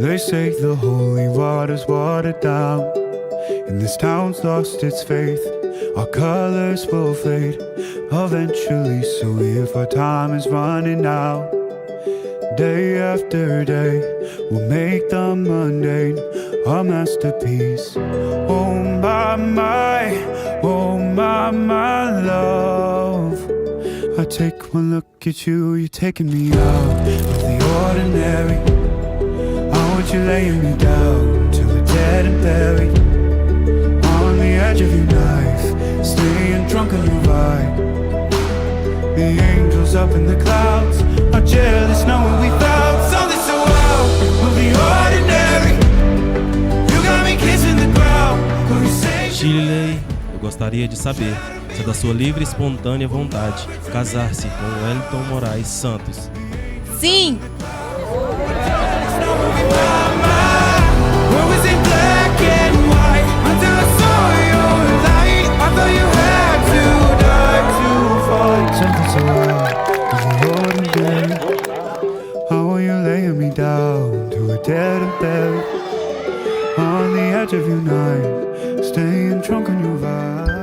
They say the holy water's watered down, and this town's lost its faith. Our colors will fade eventually, so if our time is running out, day after day, we'll make the mundane a masterpiece. Oh my, love. I take one look at you, you're taking me out of the ordinary. I want you laying me down till we're dead and buried, on the edge of your knife, staying drunk on your vibe. The angels up in the clouds are jealous knowing we found something so out of the ordinary. You got me kissing the ground. Shirley, eu gostaria de saber se é da sua livre e espontânea vontade casar-se com Welington Moraes Santos. Sim! Something so out of the ordinary. How are you laying me down to a dead and buried, on the edge of your night, staying drunk on your vibe.